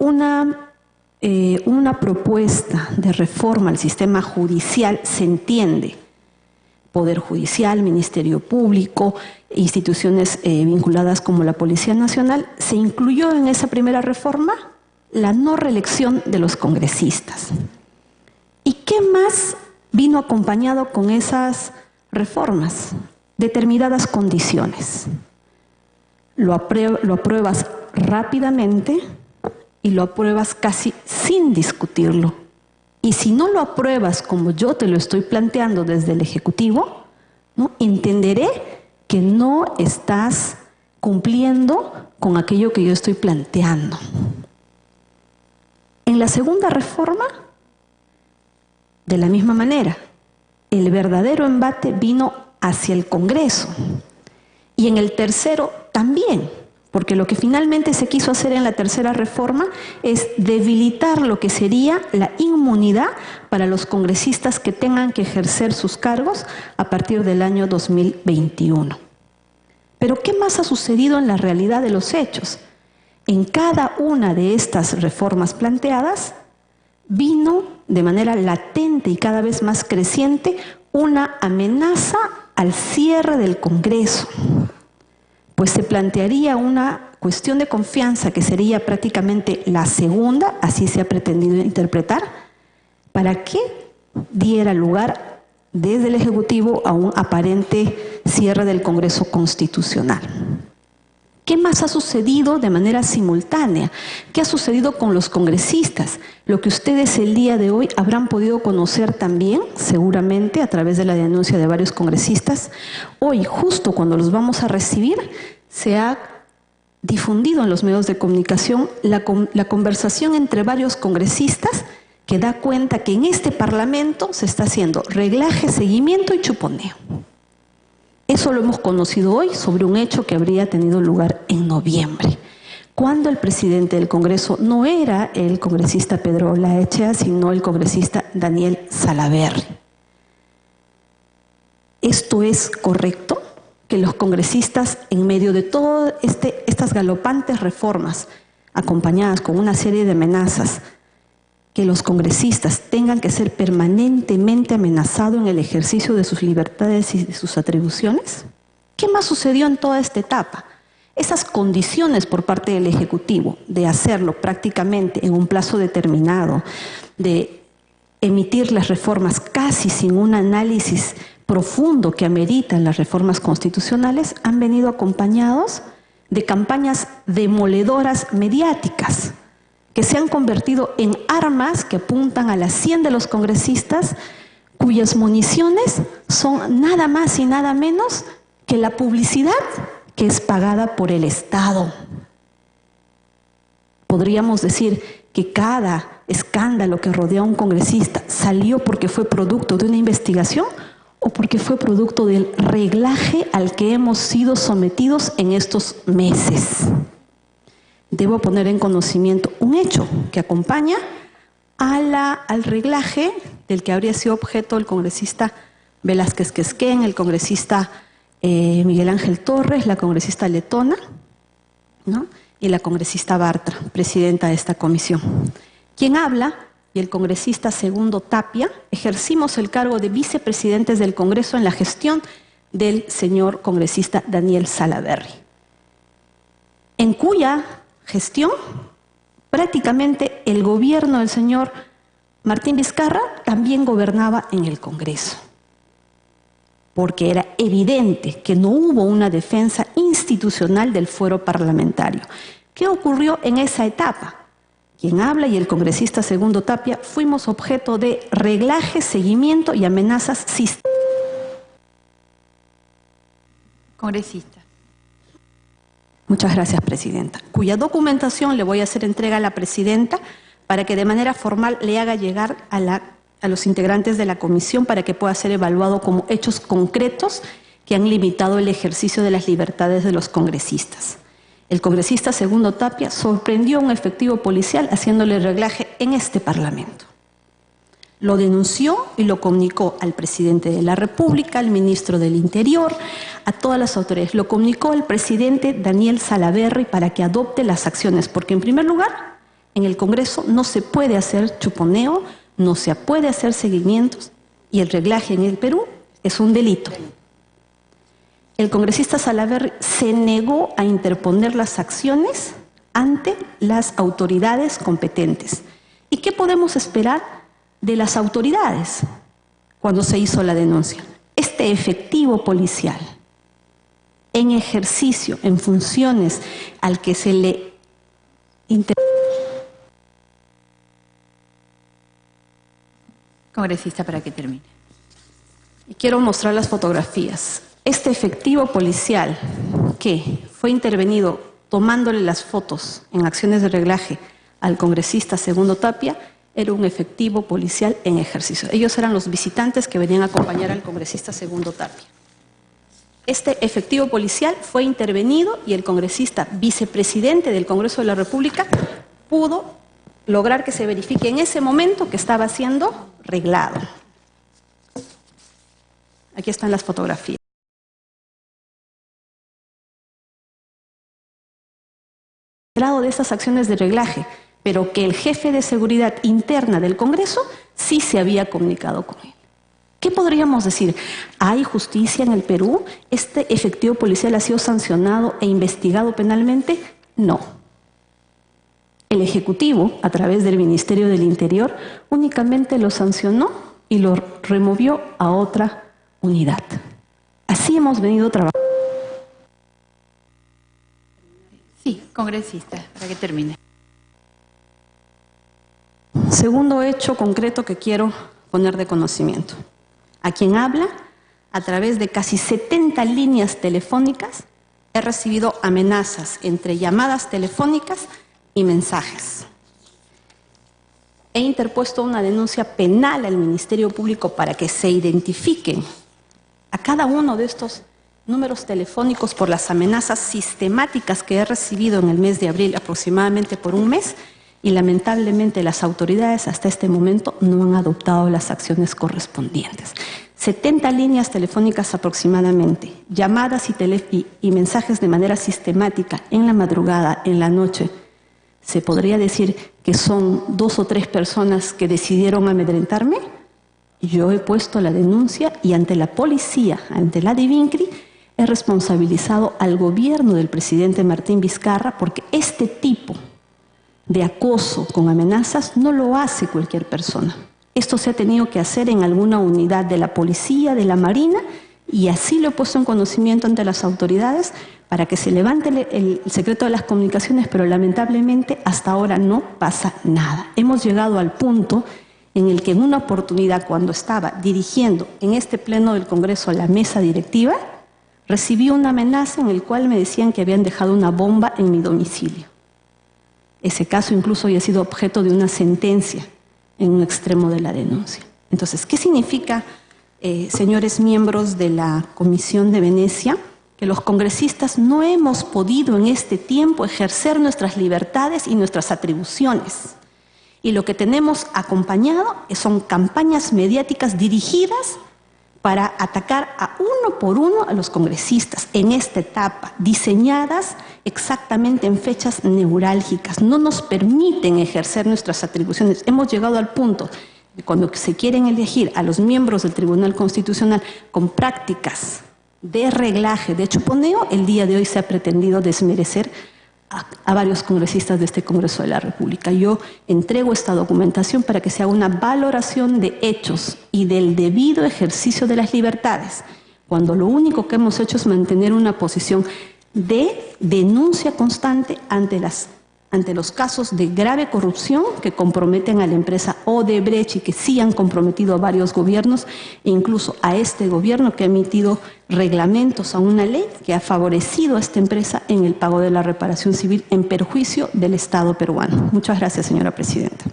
una propuesta de reforma al sistema judicial se entiende Poder Judicial, Ministerio Público, instituciones vinculadas como la Policía Nacional, se incluyó en esa primera reforma la no reelección de los congresistas. ¿Y qué más vino acompañado con esas reformas? Determinadas condiciones. Lo apruebas rápidamente y lo apruebas casi sin discutirlo. Y si no lo apruebas como yo te lo estoy planteando desde el Ejecutivo, ¿no?, entenderé que no estás cumpliendo con aquello que yo estoy planteando. En la segunda reforma, de la misma manera, el verdadero embate vino hacia el Congreso. Y en el tercero también, porque lo que finalmente se quiso hacer en la tercera reforma es debilitar lo que sería la inmunidad para los congresistas que tengan que ejercer sus cargos a partir del año 2021. Pero ¿qué más ha sucedido en la realidad de los hechos? En cada una de estas reformas planteadas vino de manera latente y cada vez más creciente una amenaza al cierre del Congreso. Pues se plantearía una cuestión de confianza que sería prácticamente la segunda, así se ha pretendido interpretar, para que diera lugar desde el Ejecutivo a un aparente cierre del Congreso Constitucional. ¿Qué más ha sucedido de manera simultánea? ¿Qué ha sucedido con los congresistas? Lo que ustedes el día de hoy habrán podido conocer también, seguramente, a través de la denuncia de varios congresistas. Hoy, justo cuando los vamos a recibir, se ha difundido en los medios de comunicación la conversación entre varios congresistas que da cuenta que en este Parlamento se está haciendo reglaje, seguimiento y chuponeo. Eso lo hemos conocido hoy sobre un hecho que habría tenido lugar en noviembre, cuando el presidente del Congreso no era el congresista Pedro Olaechea, sino el congresista Daniel Salaverry. ¿Esto es correcto? Que los congresistas, en medio de todas estas galopantes reformas, acompañadas con una serie de amenazas, que los congresistas tengan que ser permanentemente amenazados en el ejercicio de sus libertades y de sus atribuciones? ¿Qué más sucedió en toda esta etapa? Esas condiciones por parte del Ejecutivo de hacerlo prácticamente en un plazo determinado, de emitir las reformas casi sin un análisis profundo que ameritan las reformas constitucionales, han venido acompañados de campañas demoledoras mediáticas, que se han convertido en armas que apuntan a la sien de los congresistas, cuyas municiones son nada más y nada menos que la publicidad que es pagada por el Estado. Podríamos decir que cada escándalo que rodea a un congresista salió porque fue producto de una investigación o porque fue producto del reglaje al que hemos sido sometidos en estos meses. Debo poner en conocimiento un hecho que acompaña al reglaje del que habría sido objeto el congresista Velázquez Quesquén, el congresista Miguel Ángel Torres, la congresista Letona, ¿no?, y la congresista Bartra, presidenta de esta comisión. Quien habla, y el congresista Segundo Tapia, ejercimos el cargo de vicepresidentes del Congreso en la gestión del señor congresista Daniel Salaverry, en cuya gestión prácticamente el gobierno del señor Martín Vizcarra también gobernaba en el Congreso, porque era evidente que no hubo una defensa institucional del fuero parlamentario. ¿Qué ocurrió en esa etapa? Quien habla y el congresista Segundo Tapia fuimos objeto de reglaje, seguimiento y amenazas sistemáticas. Congresista. Muchas gracias, presidenta. Cuya documentación le voy a hacer entrega a la presidenta para que de manera formal le haga llegar a los integrantes de la comisión para que pueda ser evaluado como hechos concretos que han limitado el ejercicio de las libertades de los congresistas. El congresista Segundo Tapia sorprendió a un efectivo policial haciéndole reglaje en este Parlamento. Lo denunció y lo comunicó al presidente de la República, al ministro del Interior, a todas las autoridades. Lo comunicó al presidente Daniel Salaverry para que adopte las acciones, porque en primer lugar En el Congreso no se puede hacer chuponeo, no se puede hacer seguimientos y el reglaje en el Perú es un delito. El congresista Salaverry se negó a interponer las acciones ante las autoridades competentes. ¿Y qué podemos esperar de las autoridades cuando se hizo la denuncia? Este efectivo policial en ejercicio, en funciones al que se le Congresista, para que termine. Y quiero mostrar las fotografías. Este efectivo policial que fue intervenido tomándole las fotos en acciones de reglaje al congresista Segundo Tapia, era un efectivo policial en ejercicio. Ellos eran los visitantes que venían a acompañar al congresista Segundo Tapia. Este efectivo policial fue intervenido y el congresista vicepresidente del Congreso de la República pudo lograr que se verifique en ese momento que estaba siendo reglado. Aquí están las fotografías. De estas acciones de reglaje, pero que el jefe de seguridad interna del Congreso sí se había comunicado con él. ¿Qué podríamos decir? ¿Hay justicia en el Perú? ¿Este efectivo policial ha sido sancionado e investigado penalmente? No. El Ejecutivo, a través del Ministerio del Interior, únicamente lo sancionó y lo removió a otra unidad. Así hemos venido trabajando. Sí, congresista, para que termine. Segundo hecho concreto que quiero poner de conocimiento. A quien habla, a través de casi 70 líneas telefónicas, he recibido amenazas entre llamadas telefónicas y mensajes. He interpuesto una denuncia penal al Ministerio Público para que se identifiquen a cada uno de estos números telefónicos por las amenazas sistemáticas que he recibido en el mes de abril, aproximadamente por un mes, y lamentablemente las autoridades hasta este momento no han adoptado las acciones correspondientes. 70 líneas telefónicas aproximadamente, llamadas y mensajes de manera sistemática en la madrugada, en la noche. ¿Se podría decir que son 2 o 3 personas que decidieron amedrentarme? Yo he puesto la denuncia y ante la policía, ante la DIVINCRI, he responsabilizado al gobierno del presidente Martín Vizcarra porque este tipo de acoso con amenazas no lo hace cualquier persona. Esto se ha tenido que hacer en alguna unidad de la policía, de la Marina, y así lo he puesto en conocimiento ante las autoridades para que se levante el secreto de las comunicaciones, pero lamentablemente hasta ahora no pasa nada. Hemos llegado al punto en el que en una oportunidad, cuando estaba dirigiendo en este pleno del Congreso la mesa directiva, recibí una amenaza en el cual me decían que habían dejado una bomba en mi domicilio. Ese caso incluso había sido objeto de una sentencia en un extremo de la denuncia. Entonces, ¿qué significa, señores miembros de la Comisión de Venecia? Que los congresistas no hemos podido en este tiempo ejercer nuestras libertades y nuestras atribuciones. Y lo que tenemos acompañado son campañas mediáticas dirigidas para atacar a uno por uno a los congresistas en esta etapa, diseñadas exactamente en fechas neurálgicas. No nos permiten ejercer nuestras atribuciones. Hemos llegado al punto de cuando se quieren elegir a los miembros del Tribunal Constitucional con prácticas de reglaje, de chuponeo, el día de hoy se ha pretendido desmerecer a varios congresistas de este Congreso de la República. Yo entrego esta documentación para que se haga una valoración de hechos y del debido ejercicio de las libertades, cuando lo único que hemos hecho es mantener una posición de denuncia constante ante los casos de grave corrupción que comprometen a la empresa Odebrecht y que sí han comprometido a varios gobiernos e incluso a este gobierno que ha emitido reglamentos a una ley que ha favorecido a esta empresa en el pago de la reparación civil en perjuicio del Estado peruano. Muchas gracias, señora presidenta.